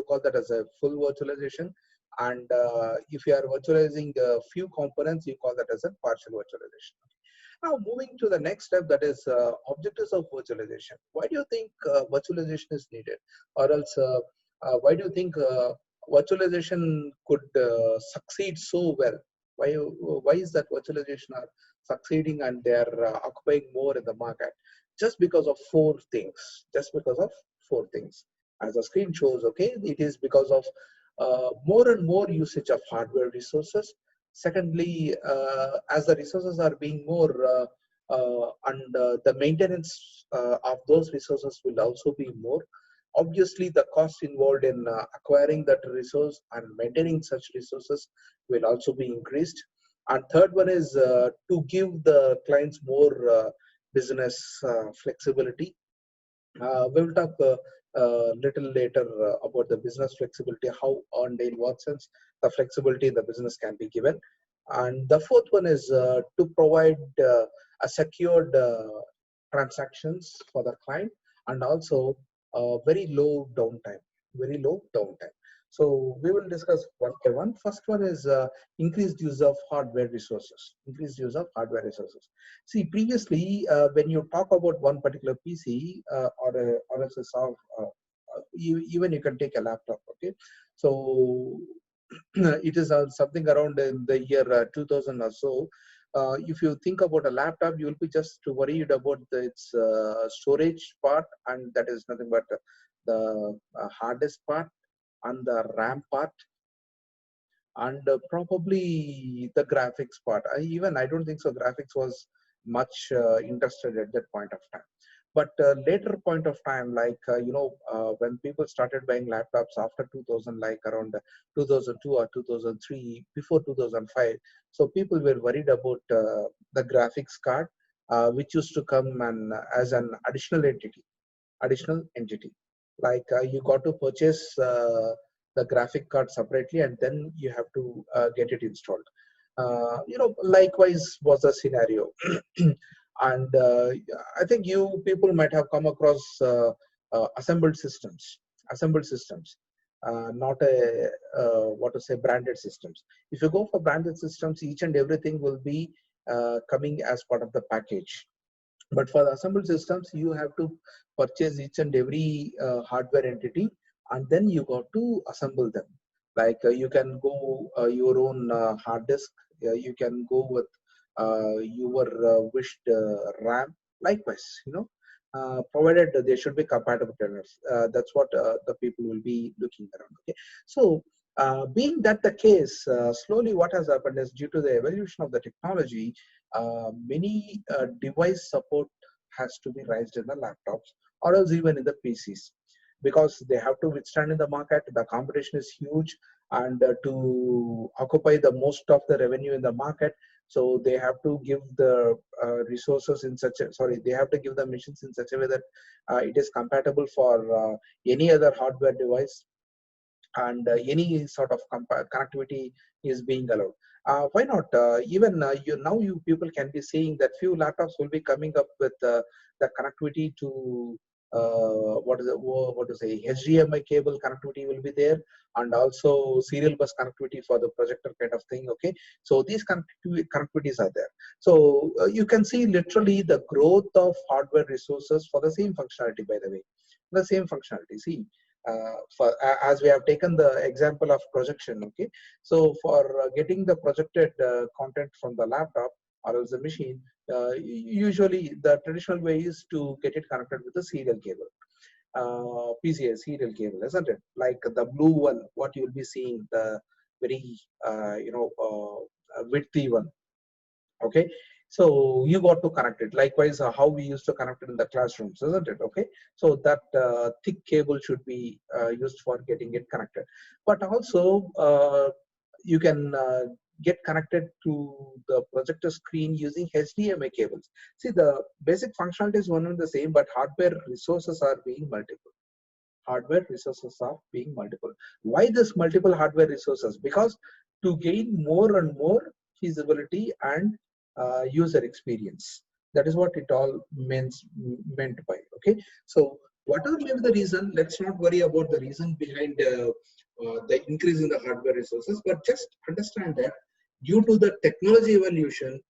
call that as a full virtualization. And if you are virtualizing a few components, you call that as a partial virtualization. Now moving to the next step, that is objectives of virtualization. Why do you think virtualization is needed, or else why do you think virtualization could succeed so well? Why is that virtualization are succeeding and they are occupying more in the market? Just because of four things. Just because of four things. As the screen shows, okay, it is because of more and more usage of hardware resources. Secondly, as the resources are being more and the maintenance of those resources will also be more. Obviously, the cost involved in acquiring that resource and maintaining such resources will also be increased. And third one is to give the clients more business flexibility. We will talk little later about the business flexibility, how and in what sense the flexibility in the business can be given. And the fourth one is to provide a secured transactions for the client, and also very low downtime, very low downtime. So we will discuss one by one. First one is increased use of hardware resources. Increased use of hardware resources. See, previously when you talk about one particular PC or a system, even you can take a laptop. Okay, so it is something around in the year 2000 or so. If you think about a laptop, you will be just worried about its storage part, and that is nothing but the hard disk part and the RAM part, and probably the graphics part. I don't think so graphics was much interested at that point of time. But later point of time, like when people started buying laptops after 2000, like around 2002 or 2003, before 2005, so people were worried about the graphics card, which used to come and as an additional entity. Like you got to purchase the graphic card separately, and then you have to get it installed. Likewise was the scenario. And I think you people might have come across assembled systems, not a what to say branded systems. If you go for branded systems, each and everything will be coming as part of the package. But for the assembled systems, you have to purchase each and every hardware entity, and then you got to assemble them. Like you can go your own hard disk, you can go with your wished RAM. Likewise, provided they should be compatible partners. That's what the people will be looking around. Okay, so being that the case, slowly what has happened is due to the evolution of the technology, many device support has to be raised in the laptops or else even in the PCs, because they have to withstand in the market. The competition is huge, and to occupy the most of the revenue in the market, so they have to give the resources in such a, sorry, they have to give the machines in such a way that it is compatible for any other hardware device, and any sort of connectivity is being allowed. Why not? Even you people can be seeing that few laptops will be coming up with the connectivity to what to say, HDMI cable connectivity will be there, and also serial bus connectivity for the projector kind of thing. Okay, so these connectivities are there. So you can see literally the growth of hardware resources for the same functionality. By the way, the same functionality. See, as we have taken the example of projection. Okay, so for getting the projected content from the laptop or else the machine, usually the traditional way is to get it connected with the serial cable, PCA serial cable, isn't it? Like the blue one, what you will be seeing, the very widthy one. Okay, so you got to connect it. Likewise, how we used to connect it in the classrooms, isn't it? Okay, so that thick cable should be used for getting it connected. But also you can get connected to the projector screen using HDMI cables. See, the basic functionality is one and the same, but hardware resources are being multiple. Hardware resources are being multiple. Why this multiple hardware resources? Because to gain more and more feasibility and user experience. That is what it all meant by. Okay, so Whatever may be the reason, let's not worry about the reason behind the increase in the hardware resources, but just understand that due to the technology evolution,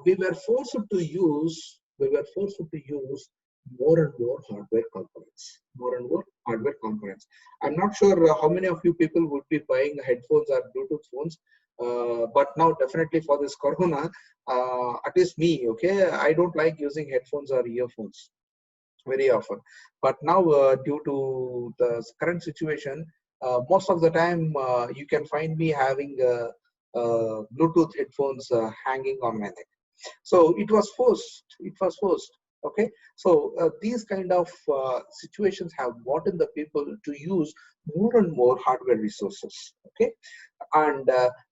we were forced to use more and more hardware components, more and more hardware components. I'm not sure how many of you people would be buying headphones or Bluetooth phones, but now definitely for this corona, at least me, okay, I don't like using headphones or earphones very often. But now, due to the current situation, most of the time you can find me having Bluetooth headphones hanging on my neck. So it was forced. It was forced. Okay. So these kind of situations have gotten the people to use more and more hardware resources. Okay. And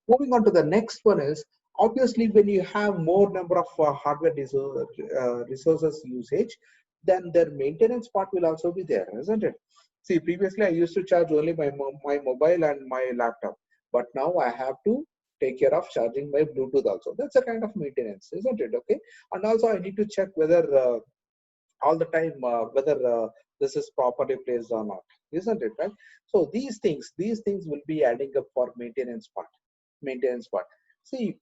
moving on to the next one is obviously when you have more number of hardware resources usage, then their maintenance part will also be there, isn't it? See, previously I used to charge only my mobile and my laptop, but now I have to take care of charging my Bluetooth also. That's a kind of maintenance, isn't it? Okay. And also I need to check whether all the time whether this is properly placed or not, isn't it? Right. So these things will be adding up for maintenance part. See,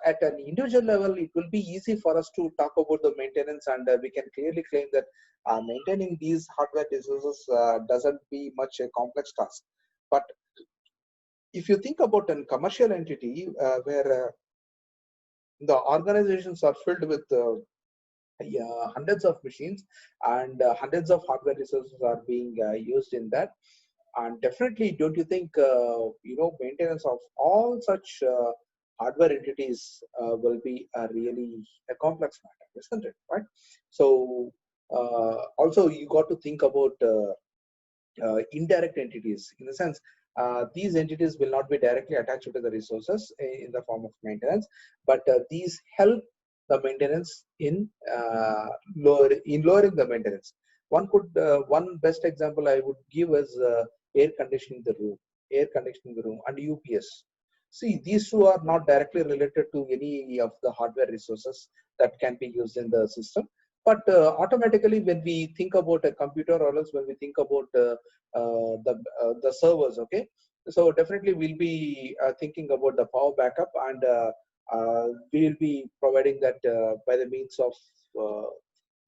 at an individual level it will be easy for us to talk about the maintenance, and we can clearly claim that maintaining these hardware resources doesn't be much a complex task. But if you think about a commercial entity where the organizations are filled with yeah, hundreds of machines, and hundreds of hardware resources are being used in that. And definitely, don't you think maintenance of all such hardware entities will be a really a complex matter, isn't it? Right. So also you got to think about indirect entities, in the sense these entities will not be directly attached to the resources in the form of maintenance, but these help the maintenance in lowering the maintenance. One best example I would give is air conditioning the room and UPS. See, these two are not directly related to any of the hardware resources that can be used in the system, but automatically when we think about a computer, or else when we think about the servers, okay, so definitely we'll be thinking about the power backup, and we'll be providing that by the means of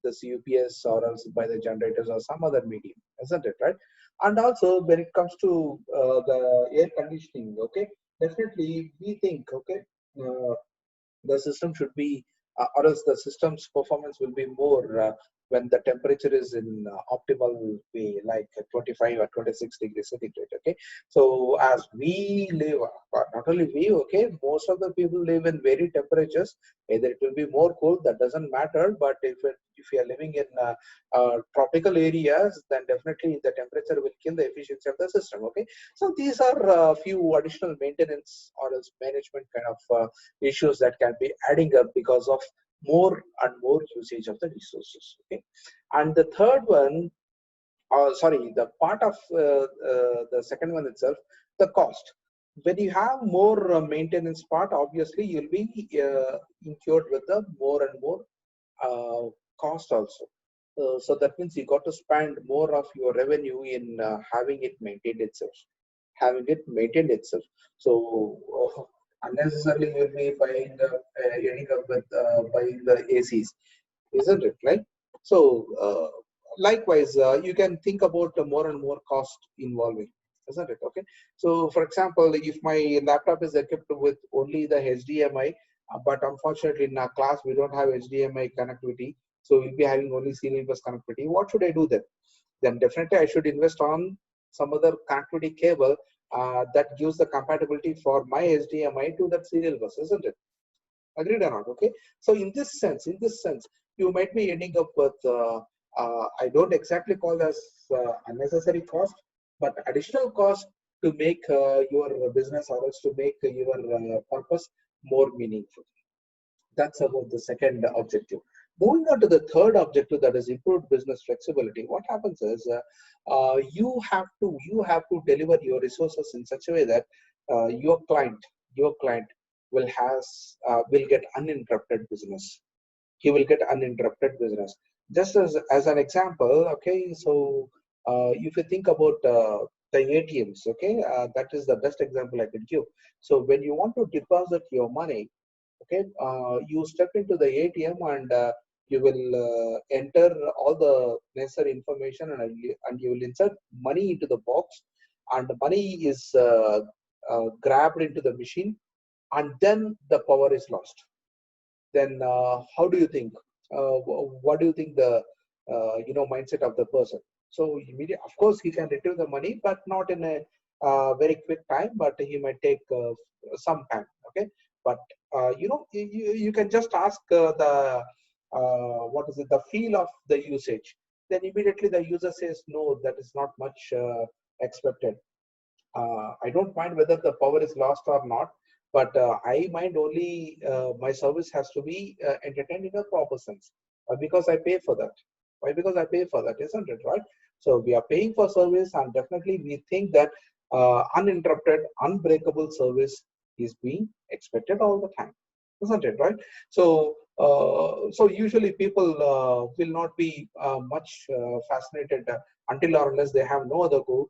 this UPS, or else by the generators or some other medium, isn't it? Right. And also when it comes to the air conditioning, okay, definitely we think, okay, uh, the system should be or else the system's performance will be more when the temperature is in optimal way, like 25 or 26 degrees centigrade. Okay, so as we live, not only we, okay, most of the people live in varied temperatures. Either it will be more cold, that doesn't matter, but if you are living in tropical areas, then definitely the temperature will kill the efficiency of the system. Okay, so these are a few additional maintenance or else management kind of issues that can be adding up because of more and more usage of the resources. Okay, and the third one, sorry, the part of the second one itself, the cost. When you have more maintenance part, obviously you'll be incurred with the more and more cost also. So that means you got to spend more of your revenue in having it maintained itself, having it maintained itself. So unnecessarily you'll be buying, ending up with buying the ACs, isn't it? Right. So likewise, you can think about more and more cost involving, isn't it? Okay. So for example, if my laptop is equipped with only the HDMI, but unfortunately in our class we don't have HDMI connectivity, so we'll be having only serial bus connectivity. What should I do then? Then definitely I should invest on some other connectivity cable that gives the compatibility for my HDMI to that serial bus, isn't it? Agreed or not? Okay. So in this sense, you might be ending up with I don't exactly call as unnecessary cost, but additional cost to make your business, or else to make your purpose more meaningful. That's about the second objective. Moving on to the third objective, that is improved business flexibility. What happens is you have to deliver your resources in such a way that your client will get uninterrupted business. He will get uninterrupted business. Just as an example, okay, so if you think about the ATMs, okay, that is the best example I can give. So when you want to deposit your money, okay, you step into the ATM and you will enter all the necessary information, and you will insert money into the box, and the money is grabbed into the machine, and then the power is lost. Then how do you think? What do you think the mindset of the person? So immediate, of course, he can retrieve the money, but not in a very quick time. But he might take some time. Okay, but you can just ask what is it, the feel of the usage. Then immediately the user says no, that is not much expected. I don't mind whether the power is lost or not, but I mind only my service has to be entertained in a proper sense. Because I pay for that. Why? Because I pay for that, isn't it, right? So we are paying for service, and definitely we think that uninterrupted, unbreakable service is being expected all the time, isn't it, right? So, so usually people will not be much fascinated until or unless they have no other go.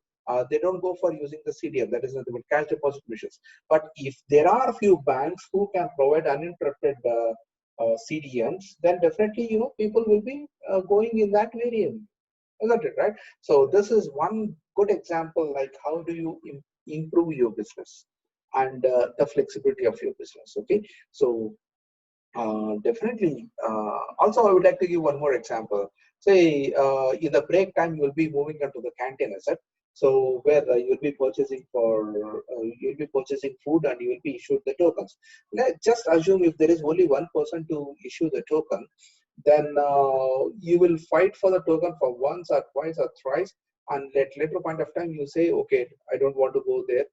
They don't go for using the CDM, that is nothing but cash deposit machines. But if there are a few banks who can provide uninterrupted CDMs, then definitely people will be going in that variant, isn't it, right? So this is one good example, like how do you improve your business and the flexibility of your business. Okay, so definitely. Also, I would like to give one more example. Say, in the break time, you will be moving into the canteen, is it? So where you'll be purchasing you'll be purchasing food, and you will be issued the tokens. Let's just assume if there is only one person to issue the token, then you will fight for the token for once or twice or thrice, and at later point of time you say, okay, I don't want to go there.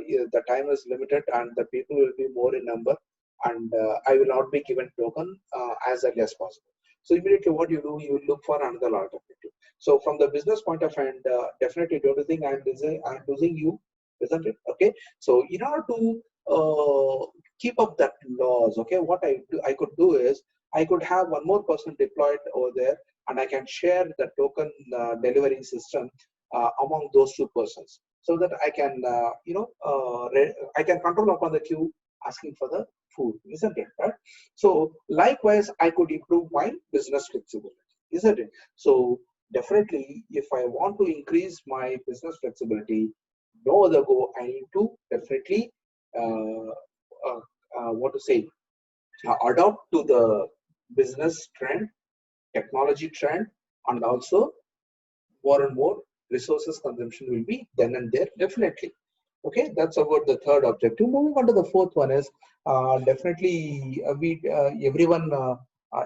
Yeah, the time is limited, and the people will be more in number, and I will not be given token as early as possible. So immediately what you do, you look for another alternative. So from the business point of view, definitely don't you think I'm losing you, isn't it? Okay. So in order to keep up that laws, okay, what I could do is I could have one more person deployed over there, and I can share the token delivery system among those two persons, so that I can, I can control upon the queue asking for the food, isn't it? Right? So likewise, I could improve my business flexibility, isn't it? So definitely, if I want to increase my business flexibility, no other go. I need to definitely uh, what to say, adopt to the business trend, technology trend, and also more and more resources consumption will be then and there, definitely. Okay, that's about the third objective. Moving on to the fourth one is definitely we everyone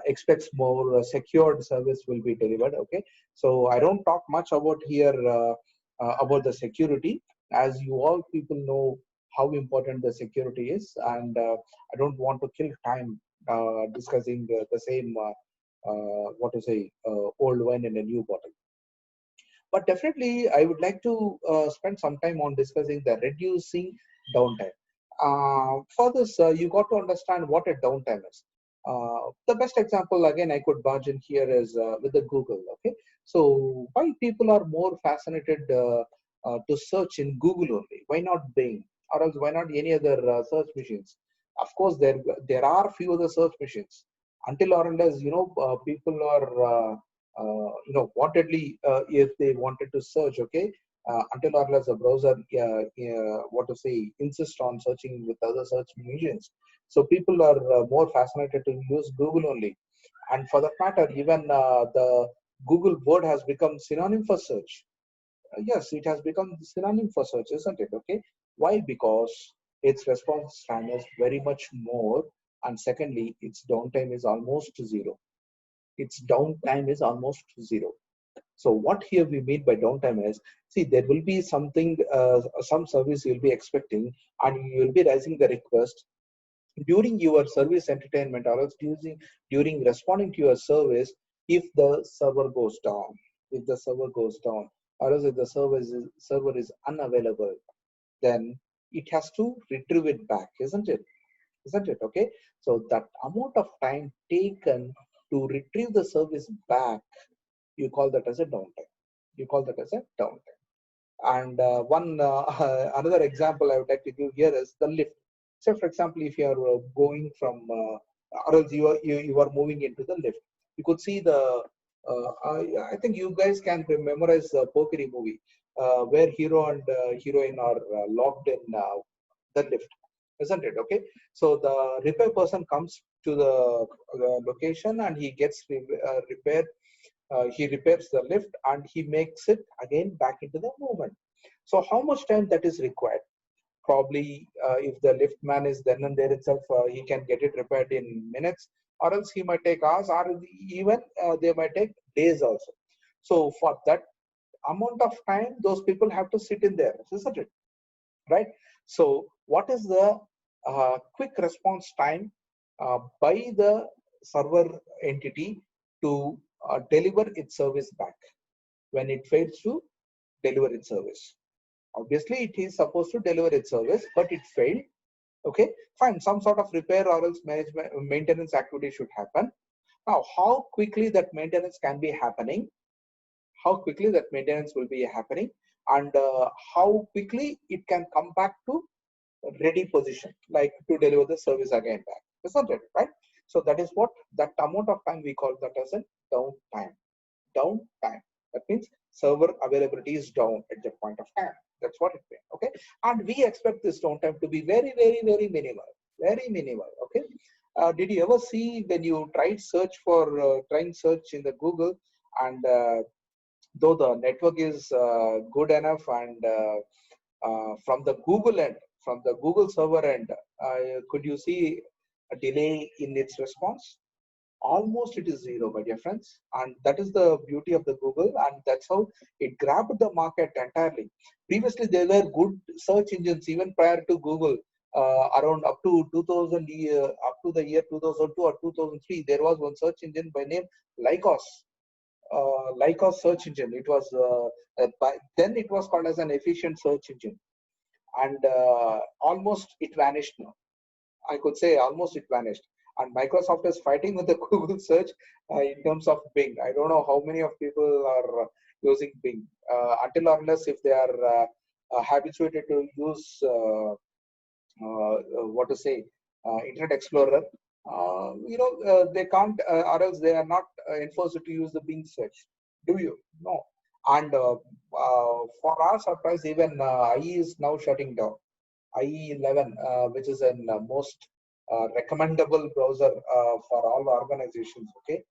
expects more secured service will be delivered. Okay, so I don't talk much about here about the security, as you all people know how important the security is, and I don't want to kill time discussing the same what to say, old wine in a new bottle. But definitely, I would like to spend some time on discussing the reducing downtime. For this, you got to understand what a downtime is. The best example, again, I could barge in here is with the Google. Okay, so why people are more fascinated to search in Google only? Why not Bing, or else why not any other search machines? Of course, there are few other search machines. Until or unless people are wantedly, if they wanted to search, okay, until or unless the browser what to say, insist on searching with other search engines, so people are more fascinated to use Google only. And for that matter, even the Google word has become synonym for search. Yes, it has become synonym for search, isn't it? Okay, why? Because its response time is very much more, and secondly, its downtime is almost zero. Its downtime is almost zero. So what here we mean by downtime is, see, there will be something, some service you'll be expecting, and you will be raising the request during your service entertainment, or else during responding to your service. If the server goes down, if the server goes down, or else if the server is unavailable, then it has to retrieve it back, isn't it? Isn't it? Okay. So that amount of time taken to retrieve the service back, you call that as a downtime. You call that as a downtime. And one another example I would like to give here is the lift. So, for example, if you are going from, or else you are moving into the lift, you could see the. I think you guys can memorize the Pokeri movie, where hero and heroine are locked in the lift, isn't it? Okay, so the repair person comes to the location and he gets repaired. He repairs the lift and he makes it again back into the movement. So how much time that is required? Probably if the lift man is then and there itself, he can get it repaired in minutes, or else he might take hours, or even they might take days also. So for that amount of time, those people have to sit in there, isn't it? Right? So what is the quick response time by the server entity to deliver its service back when it fails to deliver its service? Obviously, it is supposed to deliver its service, but it failed. Okay, fine. Some sort of repair or else management maintenance activity should happen. Now, how quickly that maintenance can be happening? How quickly that maintenance will be happening, and how quickly it can come back to ready position, like to deliver the service again back. Isn't it right? So that is what that amount of time we call that as a downtime. Downtime. That means server availability is down at that point of time. That's what it means. Okay, and we expect this downtime to be very, very, very minimal. Very minimal. Okay. Did you ever see when you tried search for trying search in the Google, and though the network is good enough, and from the Google end, from the Google server end, could you see a delay in its response? Almost it is zero, my dear friends, and that is the beauty of the Google, and that's how it grabbed the market entirely. Previously there were good search engines even prior to Google. Around up to 2000 year, up to the year 2002 or 2003, there was one search engine by name Lycos. Lycos search engine. It was then it was called as an efficient search engine, and almost it vanished now. I could say almost it vanished. And Microsoft is fighting with the Google search in terms of Bing. I don't know how many of people are using Bing, until or unless if they are habituated to use what to say, Internet Explorer. They can't, or else they are not enforced to use the Bing search. Do you? No. And for our surprise, even IE is now shutting down. IE11, which is a most recommendable browser for all organizations. Okay,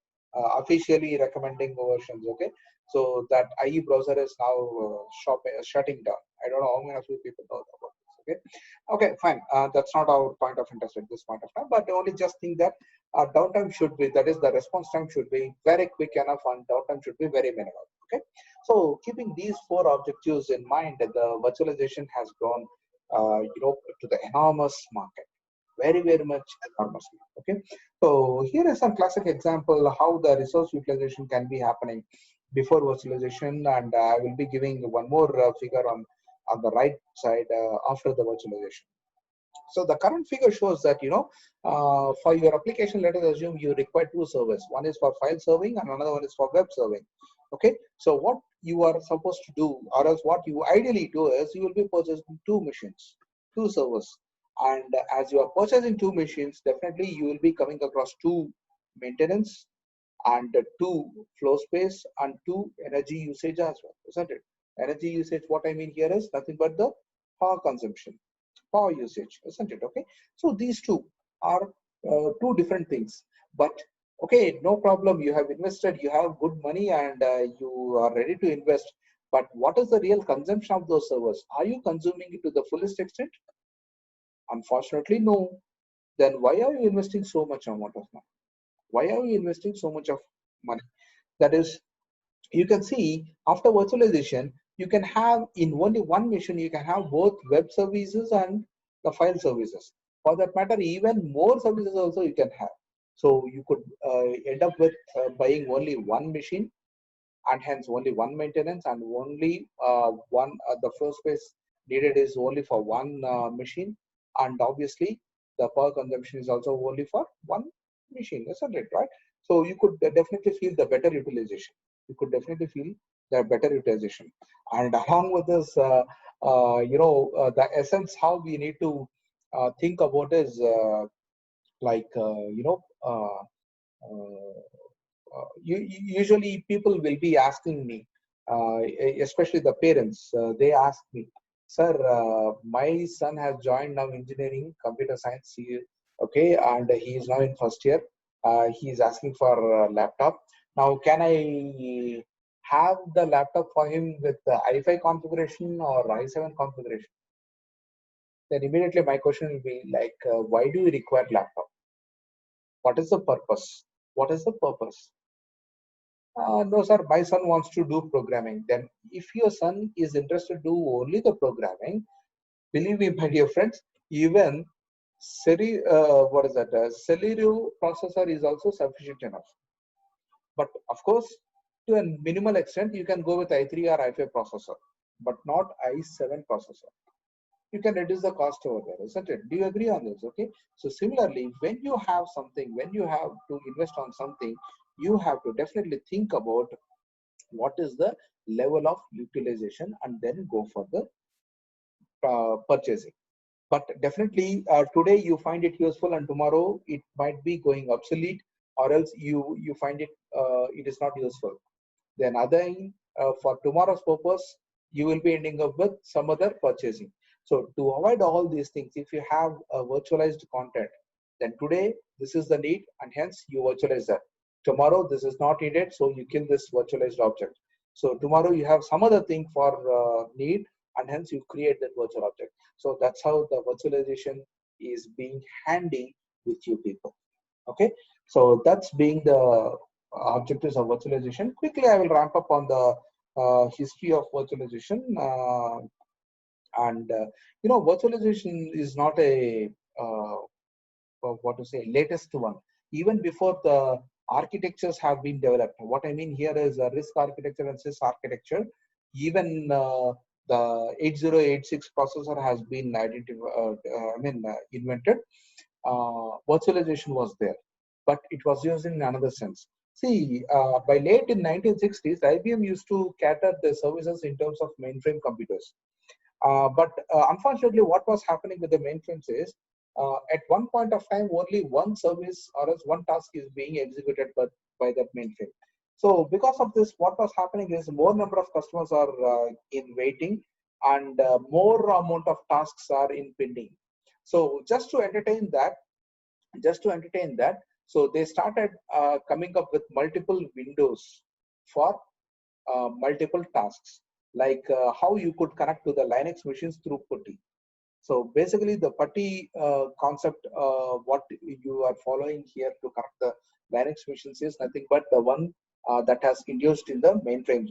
officially recommending versions. Okay, so that IE browser is now shutting down. I don't know how many of you people know about this. Okay, okay, fine. That's not our point of interest at this point of time, but only just think that downtime should be, that is, the response time should be very quick enough, and downtime should be very minimal. Okay, so keeping these four objectives in mind, the virtualization has gone to the enormous market, very, very much enormous. Okay, so here is some classic example how the resource utilization can be happening before virtualization, and I will be giving one more figure on the right side after the virtualization. So the current figure shows that, for your application, let us assume you require two servers. One is for file serving and another one is for web serving. Okay, so what you are supposed to do, or else what you ideally do, is you will be purchasing two machines, two servers. And as you are purchasing two machines, definitely you will be coming across two maintenance, and two flow space, and two energy usage as well, isn't it? Energy usage, what I mean here is nothing but the power consumption, power usage, isn't it? Okay, so these two are two different things. But okay, no problem, you have invested, you have good money, and you are ready to invest. But what is the real consumption of those servers? Are you consuming it to the fullest extent? Unfortunately, no. Then why are you investing so much amount of money? Why are you investing so much of money? That is, you can see after virtualization, you can have in only one machine, you can have both web services and the file services. For that matter, even more services also you can have. So you could end up with buying only one machine, and hence only one maintenance, and only one the flow space needed is only for one machine, and obviously the power consumption is also only for one machine, isn't it? Right? So you could definitely feel the better utilization. You could definitely feel the better utilization. And along with this, the essence how we need to think about is usually people will be asking me, especially the parents, they ask me, sir, my son has joined now engineering, computer science, okay, and he is now in first year. He is asking for a laptop. Now, can I have the laptop for him with the i5 configuration or i7 configuration? Then immediately my question will be like, why do you require laptop? What is the purpose? What is the purpose? No, sir, my son wants to do programming. Then, if your son is interested to do only the programming, believe me, my dear friends, even what is that? Celerio processor is also sufficient enough. But of course, to a minimal extent, you can go with i3 or i5 processor, but not i7 processor. You can reduce the cost over there, isn't it? Do you agree on this? Okay. So similarly, when you have something, when you have to invest on something, you have to definitely think about what is the level of utilization and then go for the purchasing. But definitely today you find it useful and tomorrow it might be going obsolete, or else you find it it is not useful. Then again, for tomorrow's purpose, you will be ending up with some other purchasing. So to avoid all these things, if you have a virtualized content, then today this is the need and hence you virtualize that. Tomorrow this is not needed, so you kill this virtualized object. So tomorrow you have some other thing for need and hence you create that virtual object. So that's how the virtualization is being handy with you people. Okay, so that's being the objectives of virtualization. Quickly, I will ramp up on the history of virtualization. Virtualization is not a what to say latest one. Even before the architectures have been developed. What I mean here is RISC architecture and sys architecture. Even the 8086 processor has been invented. Virtualization was there, but it was used in another sense. See, by late in 1960s, IBM used to cater the services in terms of mainframe computers. But unfortunately, what was happening with the mainframes is, at one point of time, only one service or else one task is being executed by that mainframe. So because of this, what was happening is more number of customers are in waiting and more amount of tasks are in pending. So just to entertain that, so they started coming up with multiple windows for multiple tasks, like how you could connect to the Linux machines through PuTTY. So basically, the PuTTY concept, what you are following here to connect the Linux machines is nothing but the one that has induced in the mainframe.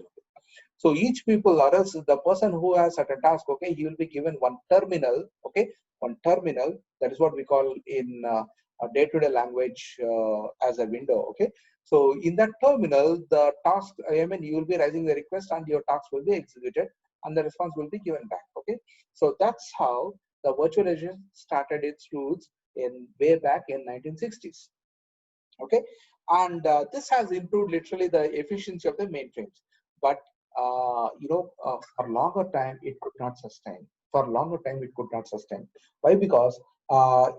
So each people, or else the person who has certain task, okay, he will be given one terminal, okay, one terminal. That is what we call in a day-to-day language as a window, okay. So in that terminal, the task, you will be raising the request and your task will be executed and the response will be given back, okay. So that's how the virtualization started its roots in way back in 1960s, okay. And this has improved literally the efficiency of the mainframes. But for longer time it could not sustain. For longer time it could not sustain. Why? Because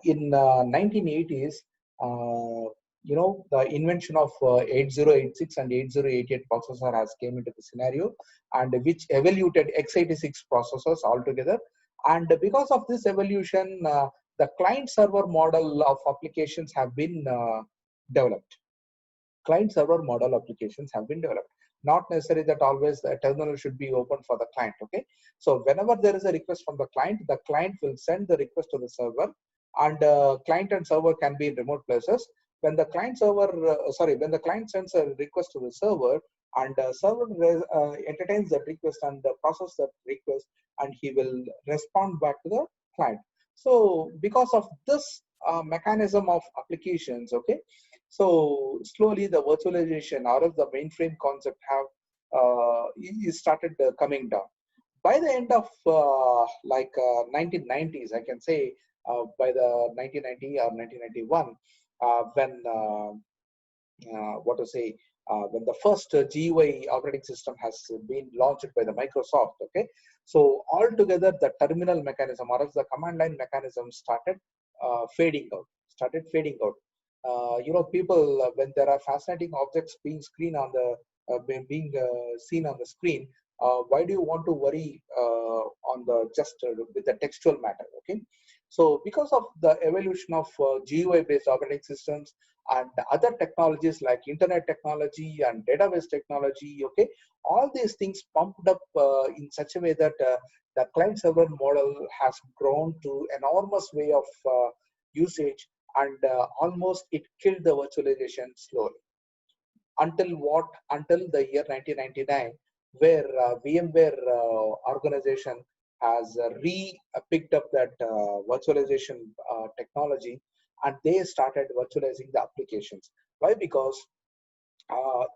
in 1980s, the invention of 8086 and 8088 processor has came into the scenario, and which evaluated x86 processors altogether. And because of this evolution, the client server model of applications have been developed. Client server model applications have been developed. Not necessary that always the terminal should be open for the client, okay. So whenever there is a request from the client will send the request to the server, and client and server can be in remote places. When the client when the client sends a request to the server, and server entertains that request and process that request, and he will respond back to the client. So because of this mechanism of applications, okay, so slowly the virtualization or of the mainframe concept have started coming down. By the end of 1990s, I can say, by the 1990 or 1991, when what to say, when the first GUI operating system has been launched by the Microsoft. Okay, so altogether the terminal mechanism or else the command line mechanism fading out, started fading out. People, when there are fascinating objects being screen on the being seen on the screen, why do you want to worry on the just with the textual matter? Okay, so because of the evolution of GUI based operating systems and other technologies like internet technology and database technology, okay, all these things pumped up in such a way that the client server model has grown to enormous way of usage, and almost it killed the virtualization slowly until what, until the year 1999, where VMware organization has picked up that virtualization technology, and they started virtualizing the applications. Why? Because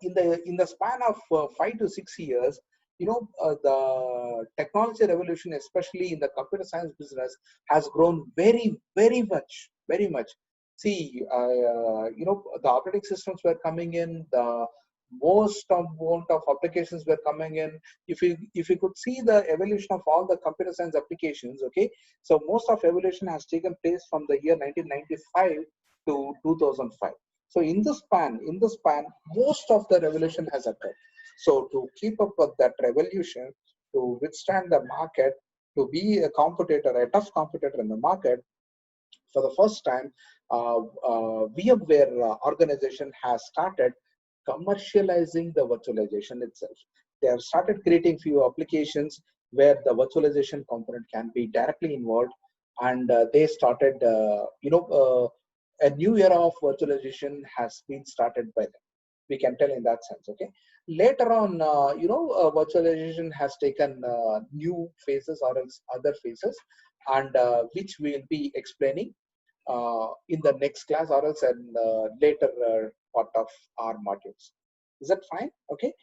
in the span of 5 to 6 years, the technology revolution, especially in the computer science business, has grown very, very much. See, the operating systems were coming in, the most amount of applications were coming in. If you could see the evolution of all the computer science applications, okay, so most of evolution has taken place from the year 1995 to 2005. So in the span, most of the revolution has occurred. So to keep up with that revolution, to withstand the market, to be a competitor, a tough competitor in the market, for the first time, VMware organization has started commercializing the virtualization itself. They have started creating few applications where the virtualization component can be directly involved, and they started, a new era of virtualization has been started by them. We can tell in that sense. Okay. Later on, virtualization has taken new phases or else other phases, and which we will be explaining in the next class or else in later part of our modules. Is that fine? Okay.